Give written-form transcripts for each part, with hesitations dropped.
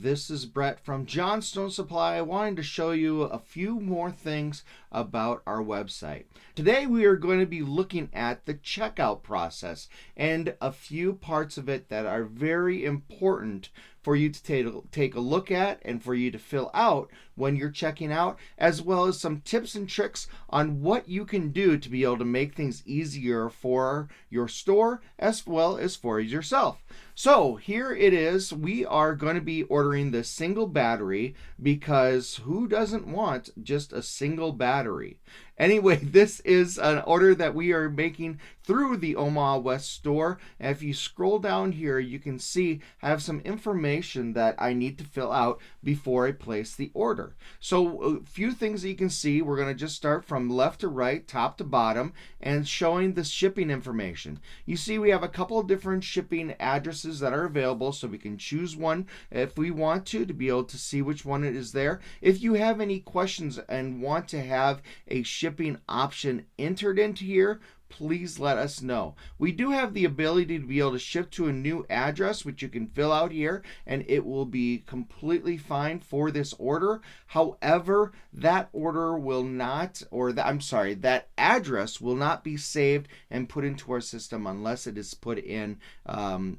This is Brett from Johnstone Supply. I wanted to show you a few more things about our website. Today we are going to be looking at the checkout process and a few parts of it that are very important for you to take a look at and for you to fill out when you're checking out, as well as some tips and tricks on what you can do to be able to make things easier for your store as well as for yourself. So here it is. We are going to be ordering the single battery because who doesn't want just a single battery? Anyway, this is an order that we are making through the Omaha West store. And if you scroll down here, you can see I have some information that I need to fill out before I place the order. So a few things that you can see. We're going to just start from left to right, top to bottom, and showing the shipping information. You see we have a couple of different shipping addresses that are available, so we can choose one if we want to be able to see which one it is there. If you have any questions and want to have a shipping option entered into here, please let us know. We do have the ability to be able to ship to a new address, which you can fill out here, and it will be completely fine for this order. However, that order will not, that address will not be saved and put into our system unless it is put in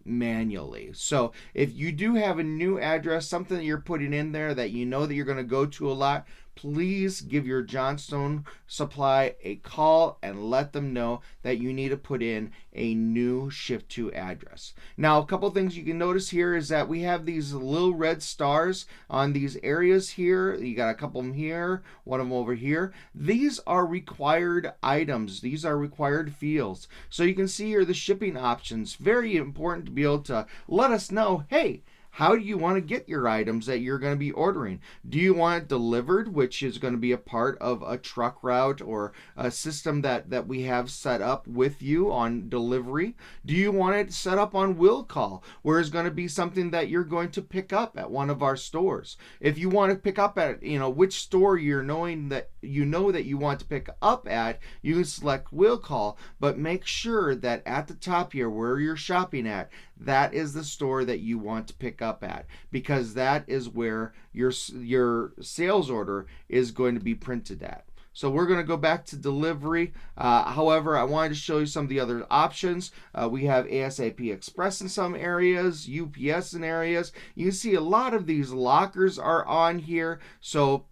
manually. So if you do have a new address, something that you're putting in there that you know that you're going to go to a lot, please give your Johnstone Supply a call and let them know that you need to put in a new ship to address. Now, a couple things you can notice here is that we have these little red stars on these areas here. You got a couple of them here, one of them over here. These are required items. These are required fields. So you can see here the shipping options. Very important to be able to let us know, hey, how do you want to get your items that you're going to be ordering? Do you want it delivered, which is going to be a part of a truck route or a system that we have set up with you on delivery? Do you want it set up on will call, where it's going to be something that you're going to pick up at one of our stores? If you want to pick up at, which store you're knowing that you know that you want to pick up at, you can select will call, but make sure that at the top here where you're shopping at, that is the store that you want to pick up at, because that is where your sales order is going to be printed at. So we're going to go back to delivery. However, I wanted to show you some of the other options. We have ASAP Express in some areas, UPS in areas. You can see a lot of these lockers are on here. So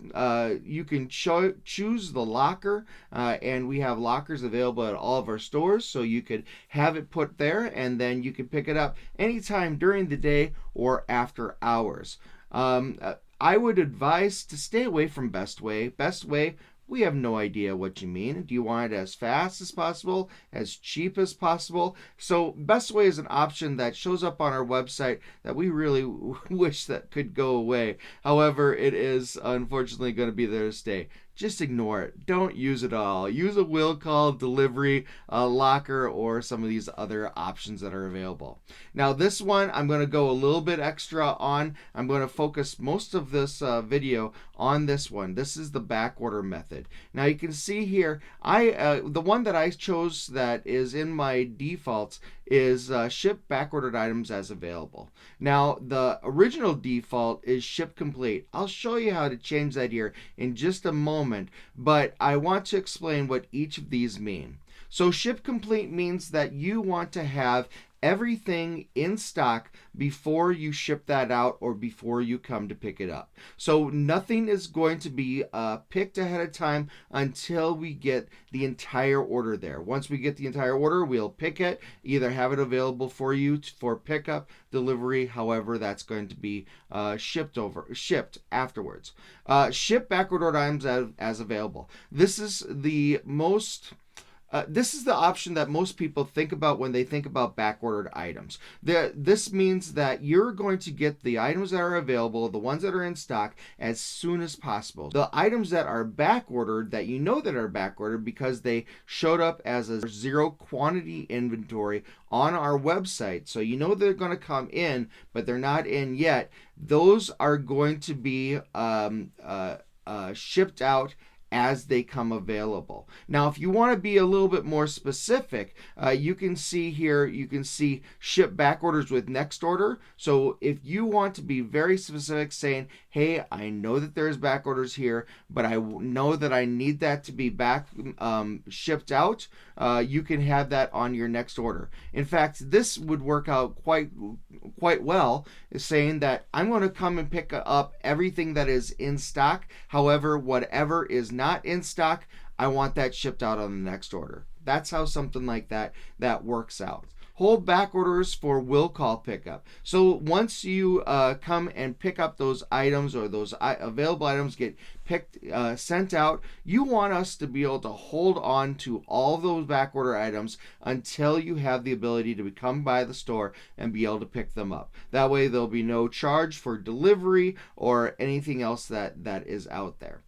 you can choose the locker, and we have lockers available at all of our stores. So you could have it put there, and then you can pick it up anytime during the day or after hours. I would advise to stay away from Best Way. Best Way, we have no idea what you mean. Do you want it as fast as possible, as cheap as possible? So Best Way is an option that shows up on our website that we really wish that could go away. However, it is unfortunately going to be there to stay. Just ignore it. Don't use it all. Use a will call, delivery, a locker, or some of these other options that are available. Now this one I'm going to go a little bit extra on. I'm going to focus most of this video on this one. This is the back order method. Now you can see here, the one that I chose that is in my defaults is ship backordered items as available. Now the original default is ship complete. I'll show you how to change that here in just a moment, but I want to explain what each of these mean. So ship complete means that you want to have everything in stock before you ship that out or before you come to pick it up. So nothing is going to be picked ahead of time until we get the entire order there. Once we get the entire order, we'll pick it, either have it available for you for pickup, delivery, however that's going to be shipped afterwards. Ship backordered items as available. This is the option that most people think about when they think about backordered items. This means that you're going to get the items that are available, the ones that are in stock, as soon as possible. The items that are backordered, that you know that are backordered because they showed up as a zero quantity inventory on our website, so you know they're going to come in, but they're not in yet. Those are going to be shipped out as they come available. Now, if you want to be a little bit more specific, you can see here, you can see ship back orders with next order. So if you want to be very specific, saying, hey, I know that there's back orders here, but I know that I need that to be back shipped out, you can have that on your next order. In fact, this would work out quite well, is saying that I'm going to come and pick up everything that is in stock. However, whatever is not in stock, I want that shipped out on the next order. That's how something like that works out. Hold back orders for will call pickup. So once you come and pick up those items, or those available items get sent out, you want us to be able to hold on to all those back order items until you have the ability to come by the store and be able to pick them up. That way there'll be no charge for delivery or anything else that is out there.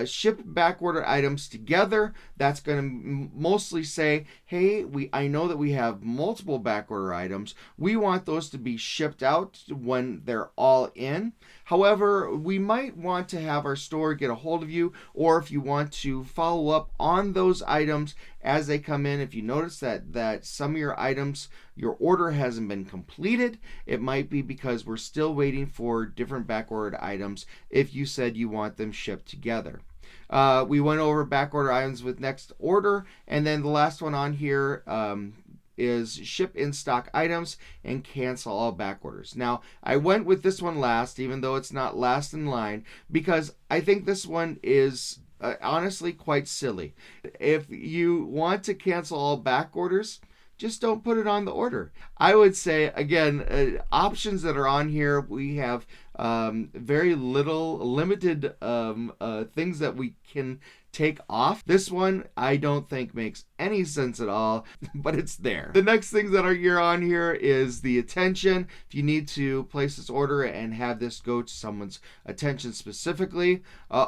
Ship back order items together. That's going to mostly say, hey, I know that we have multiple back order items. We want those to be shipped out when they're all in. However, we might want to have our store get a hold of you, or if you want to follow up on those items as they come in. If you notice that some of your items, your order hasn't been completed, it might be because we're still waiting for different back ordered items if you said you want them shipped together. We went over back order items with next order, and then the last one on here is ship in stock items and cancel all back orders. Now, I went with this one last, even though it's not last in line, because I think this one is honestly quite silly. If you want to cancel all back orders, just don't put it on the order. I would say, again, options that are on here, we have very limited things that we can take off. This one I don't think makes any sense at all, but it's there. The next things that are on here is the attention. If you need to place this order and have this go to someone's attention specifically.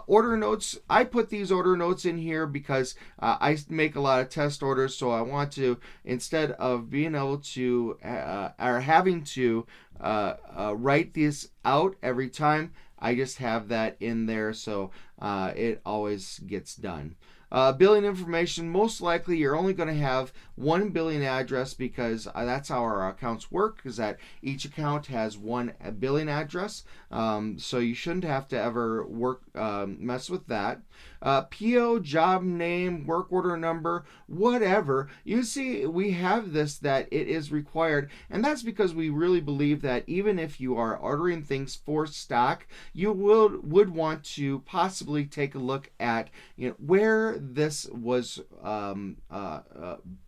Order notes, I put these order notes in here because I make a lot of test orders, so I want to, instead of being able to or having to write these out every time, I just have that in there, so it always gets done. Billing information, most likely you're only going to have one billing address, because that's how our accounts work, is that each account has one billing address, so you shouldn't have to ever mess with that. PO, job name, work order number, whatever. You see, we have this, that it is required, and that's because we really believe that even if you are ordering things for stock, you would want to possibly take a look at, where this was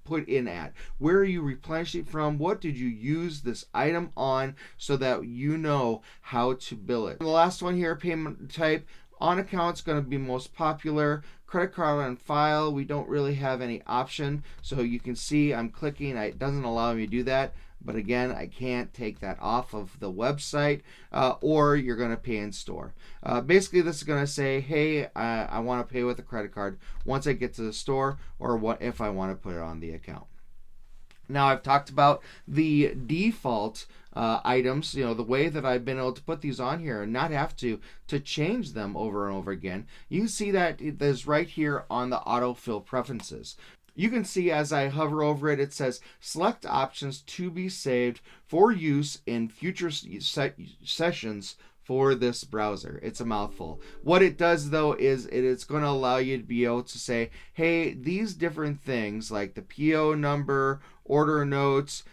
put in at. Where are you replenishing from? What did you use this item on, so that you know how to bill it. The last one here, payment type. On account's going to be most popular. Credit card on file, we don't really have any option. So you can see I'm clicking, it doesn't allow me to do that. But again, I can't take that off of the website, or you're going to pay in store. Basically, this is going to say, hey, I want to pay with a credit card once I get to the store, or what if I want to put it on the account. Now, I've talked about the default items, the way that I've been able to put these on here and not have to change them over and over again. You can see that it is right here on the autofill preferences. You can see as I hover over it, it says select options to be saved for use in future sessions for this browser. It's a mouthful. What it does, though, is it's going to allow you to be able to say, hey, these different things like the PO number, order notes,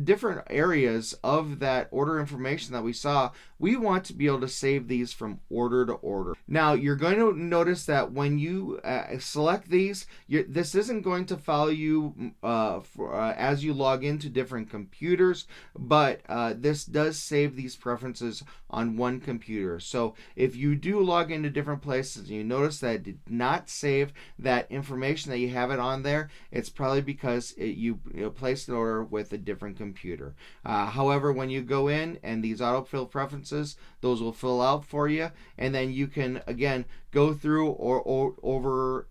different areas of that order information that we saw, we want to be able to save these from order to order. Now, you're going to notice that when you select these, this isn't going to follow you as you log into different computers, but this does save these preferences on one computer. So if you do log into different places and you notice that it did not save that information that you have it on there, it's probably because you placed an order with a different computer. However, when you go in and these autofill preferences, those will fill out for you, and then you can again go through or over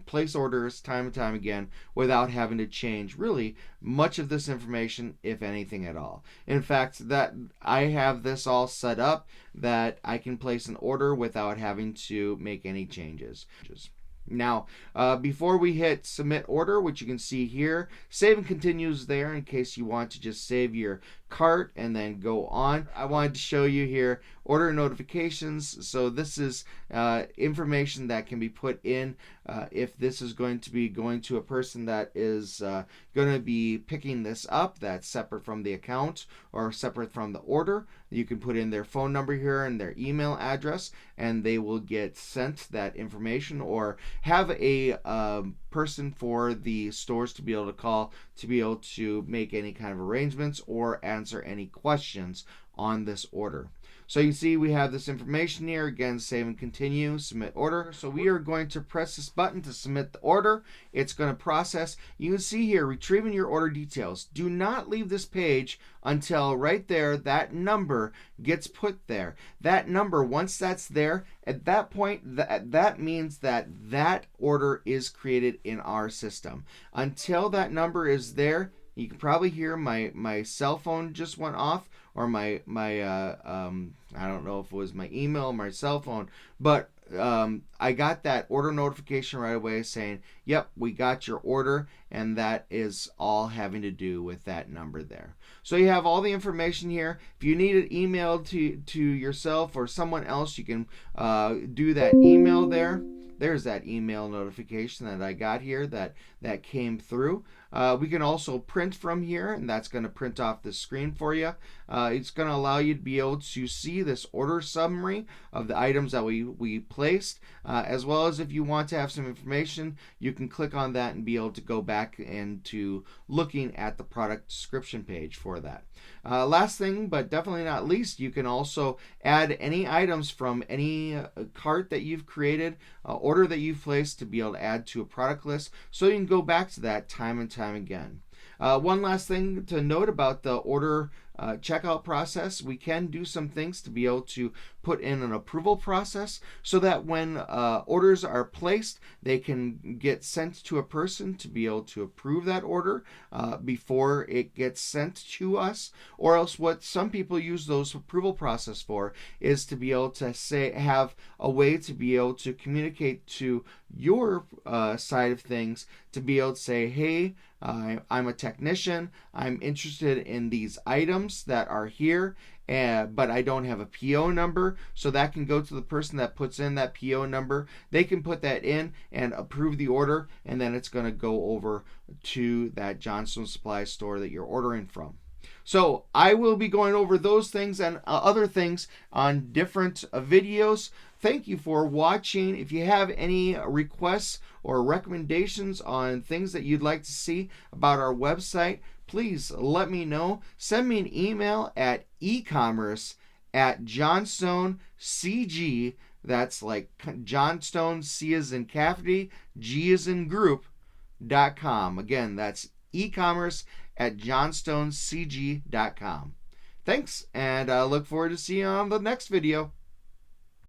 place orders time and time again without having to change really much of this information, if anything at all. In fact, that I have this all set up that I can place an order without having to make any changes. Now, before we hit submit order, which you can see here, save and continues there in case you want to just save your cart and then go on. I wanted to show you here order notifications. So this is information that can be put in if this is going to be going to a person that is going to be picking this up, that's separate from the account or separate from the order. You can put in their phone number here and their email address, and they will get sent that information, or have a person for the stores to be able to call to be able to make any kind of arrangements or answer any questions on this order. So you see we have this information here. Again, save and continue, submit order. So we are going to press this button to submit the order. It's going to process. You can see here, retrieving your order details. Do not leave this page until right there, that number gets put there. That number, once that's there, at that point, that means that that order is created in our system. Until that number is there, you can probably hear my cell phone just went off, or my I don't know if it was my email or my cell phone, but I got that order notification right away saying, yep, we got your order, and that is all having to do with that number there. So you have all the information here. If you need it emailed to yourself or someone else, you can do that email there. There's that email notification that I got here that came through. We can also print from here, and that's going to print off the screen for you. It's going to allow you to be able to see this order summary of the items that we placed, as well as if you want to have some information, you can click on that and be able to go back into looking at the product description page for that. Last thing, but definitely not least, you can also add any items from any cart that you've created, order that you've placed, to be able to add to a product list, so you can go back to that time and time again. One last thing to note about the order checkout process, we can do some things to be able to put in an approval process so that when orders are placed, they can get sent to a person to be able to approve that order before it gets sent to us. Or else what some people use those approval process for is to be able to have a way to be able to communicate to your side of things, to be able to say, hey, I'm a technician, I'm interested in these items that are here, but I don't have a PO number. So that can go to the person that puts in that PO number. They can put that in and approve the order, and then it's going to go over to that Johnstone Supply store that you're ordering from. So I will be going over those things and other things on different videos. Thank you for watching. If you have any requests or recommendations on things that you'd like to see about our website, please let me know. Send me an email at ecommerce@johnstonecg, that's like Johnstone, C as in Cafferty, G as in group.com. Again, that's ecommerce@johnstonecg.com. Thanks, and I look forward to seeing you on the next video.